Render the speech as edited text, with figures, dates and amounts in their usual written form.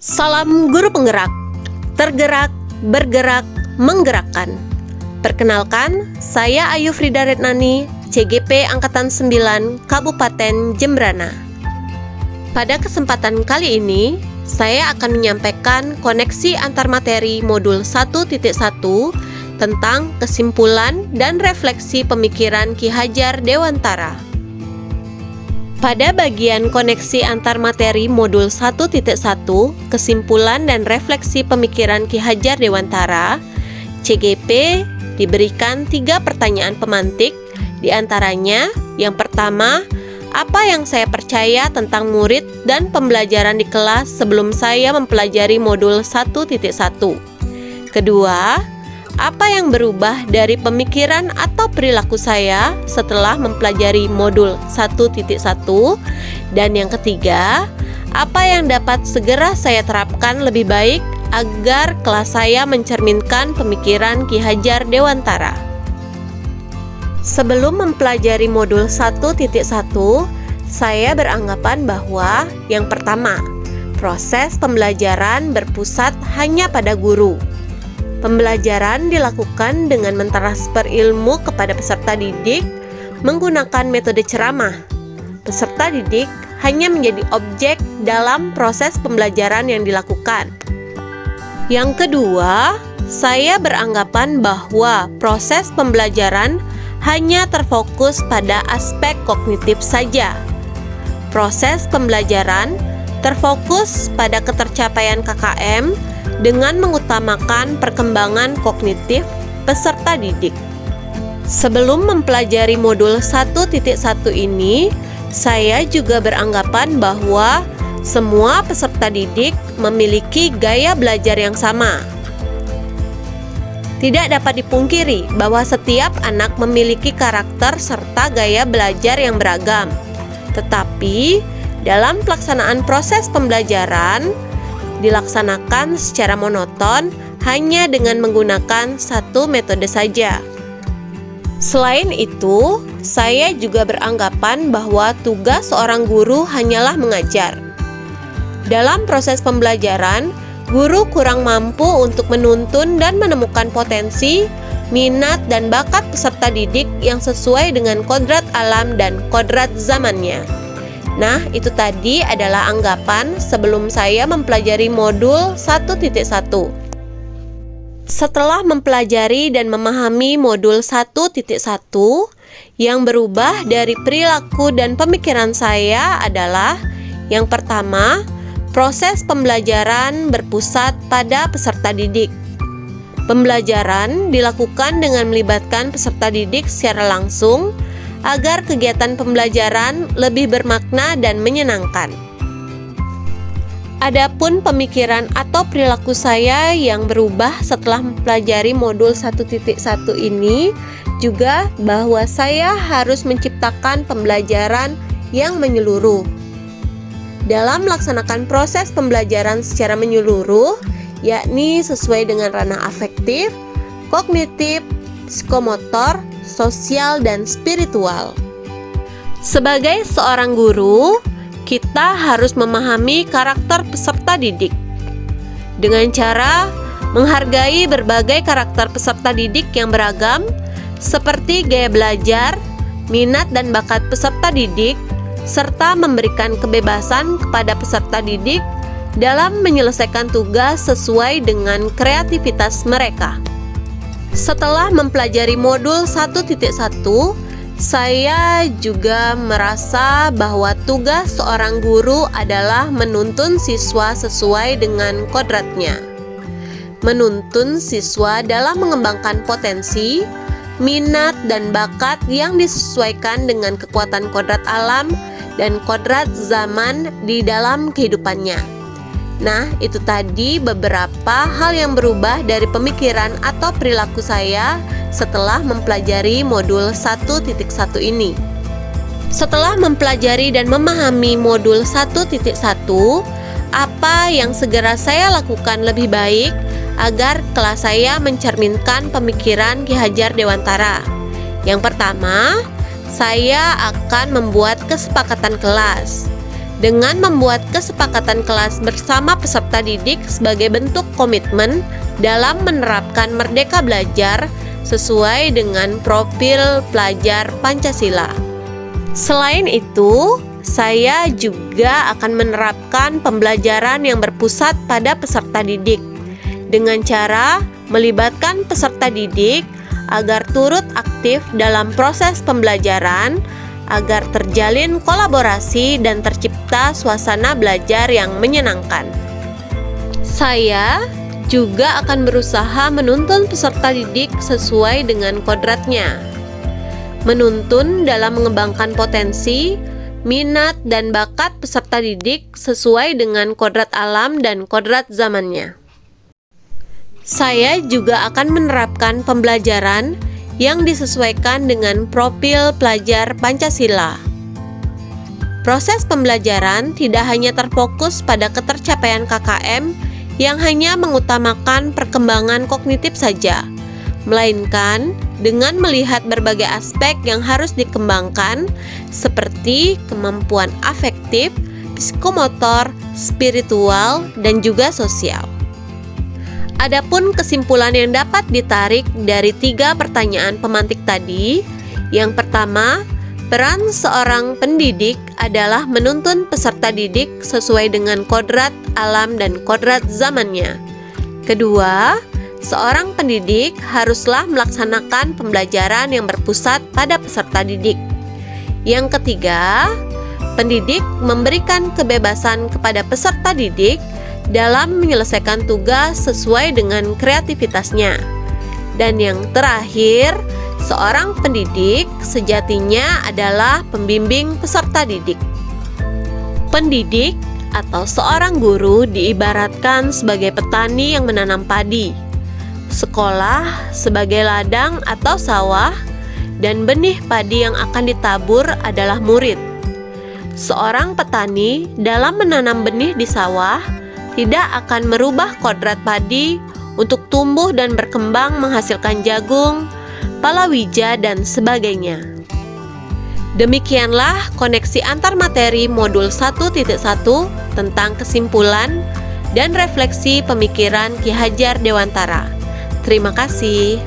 Salam guru penggerak, tergerak, bergerak, menggerakkan. Perkenalkan, saya Ayu Frida Retnani, CGP Angkatan 9, Kabupaten Jembrana. Pada kesempatan kali ini, saya akan menyampaikan koneksi antar materi modul 1.1 tentang kesimpulan dan refleksi pemikiran Ki Hajar Dewantara. Pada bagian koneksi antar materi modul 1.1, kesimpulan dan refleksi pemikiran Ki Hajar Dewantara, CGP diberikan 3 pertanyaan pemantik, diantaranya yang pertama, apa yang saya percaya tentang murid dan pembelajaran di kelas sebelum saya mempelajari modul 1.1. Kedua, apa yang berubah dari pemikiran atau perilaku saya setelah mempelajari modul 1.1? Dan yang ketiga, apa yang dapat segera saya terapkan lebih baik agar kelas saya mencerminkan pemikiran Ki Hajar Dewantara? Sebelum mempelajari modul 1.1, saya beranggapan bahwa yang pertama, proses pembelajaran berpusat hanya pada guru. Pembelajaran dilakukan dengan mentransfer ilmu kepada peserta didik menggunakan metode ceramah. Peserta didik hanya menjadi objek dalam proses pembelajaran yang dilakukan. Yang kedua, saya beranggapan bahwa proses pembelajaran hanya terfokus pada aspek kognitif saja. Proses pembelajaran terfokus pada ketercapaian KKM dengan mengutamakan perkembangan kognitif peserta didik. Sebelum mempelajari modul 1.1 ini, saya juga beranggapan bahwa semua peserta didik memiliki gaya belajar yang sama. Tidak dapat dipungkiri bahwa setiap anak memiliki karakter serta gaya belajar yang beragam. Tetapi, dalam pelaksanaan proses pembelajaran, dilaksanakan secara monoton hanya dengan menggunakan satu metode saja. Selain itu, saya juga beranggapan bahwa tugas seorang guru hanyalah mengajar. Dalam proses pembelajaran, guru kurang mampu untuk menuntun dan menemukan potensi, minat, dan bakat peserta didik yang sesuai dengan kodrat alam dan kodrat zamannya. Nah, itu tadi adalah anggapan sebelum saya mempelajari modul 1.1. Setelah mempelajari dan memahami modul 1.1, yang berubah dari perilaku dan pemikiran saya adalah yang pertama, proses pembelajaran berpusat pada peserta didik. Pembelajaran dilakukan dengan melibatkan peserta didik secara langsung agar kegiatan pembelajaran lebih bermakna dan menyenangkan. Adapun pemikiran atau perilaku saya yang berubah setelah mempelajari modul 1.1 ini juga bahwa saya harus menciptakan pembelajaran yang menyeluruh. Dalam melaksanakan proses pembelajaran secara menyeluruh, yakni sesuai dengan ranah afektif, kognitif, psikomotor, sosial, dan spiritual. Sebagai seorang guru, kita harus memahami karakter peserta didik dengan cara menghargai berbagai karakter peserta didik yang beragam, seperti gaya belajar, minat dan bakat peserta didik, serta memberikan kebebasan kepada peserta didik dalam menyelesaikan tugas sesuai dengan kreativitas mereka. Setelah mempelajari modul 1.1, saya juga merasa bahwa tugas seorang guru adalah menuntun siswa sesuai dengan kodratnya. Menuntun siswa dalam mengembangkan potensi, minat, dan bakat yang disesuaikan dengan kekuatan kodrat alam dan kodrat zaman di dalam kehidupannya. Nah, itu tadi beberapa hal yang berubah dari pemikiran atau perilaku saya setelah mempelajari modul 1.1 ini. Setelah mempelajari dan memahami modul 1.1, apa yang segera saya lakukan lebih baik agar kelas saya mencerminkan pemikiran Ki Hajar Dewantara? Yang pertama, saya akan membuat kesepakatan kelas. dengan membuat kesepakatan kelas bersama peserta didik sebagai bentuk komitmen dalam menerapkan Merdeka Belajar sesuai dengan profil pelajar Pancasila. Selain itu, saya juga akan menerapkan pembelajaran yang berpusat pada peserta didik dengan cara melibatkan peserta didik agar turut aktif dalam proses pembelajaran, agar terjalin kolaborasi dan tercipta suasana belajar yang menyenangkan. Saya juga akan berusaha menuntun peserta didik sesuai dengan kodratnya. Menuntun dalam mengembangkan potensi, minat, dan bakat peserta didik sesuai dengan kodrat alam dan kodrat zamannya. Saya juga akan menerapkan pembelajaran yang disesuaikan dengan profil pelajar Pancasila. Proses pembelajaran tidak hanya terfokus pada ketercapaian KKM yang hanya mengutamakan perkembangan kognitif saja, melainkan dengan melihat berbagai aspek yang harus dikembangkan seperti kemampuan afektif, psikomotor, spiritual, dan juga sosial. Adapun kesimpulan yang dapat ditarik dari 3 pertanyaan pemantik tadi, yang pertama, peran seorang pendidik adalah menuntun peserta didik sesuai dengan kodrat alam dan kodrat zamannya. Kedua, seorang pendidik haruslah melaksanakan pembelajaran yang berpusat pada peserta didik. Yang ketiga, pendidik memberikan kebebasan kepada peserta didik dalam menyelesaikan tugas sesuai dengan kreativitasnya. Dan yang terakhir, seorang pendidik sejatinya adalah pembimbing peserta didik. Pendidik atau seorang guru diibaratkan sebagai petani yang menanam padi, sekolah sebagai ladang atau sawah, dan benih padi yang akan ditabur adalah murid. Seorang petani dalam menanam benih di sawah tidak akan merubah kodrat padi untuk tumbuh dan berkembang menghasilkan jagung, palawija, dan sebagainya. Demikianlah koneksi antar materi modul 1.1 tentang kesimpulan dan refleksi pemikiran Ki Hajar Dewantara. Terima kasih.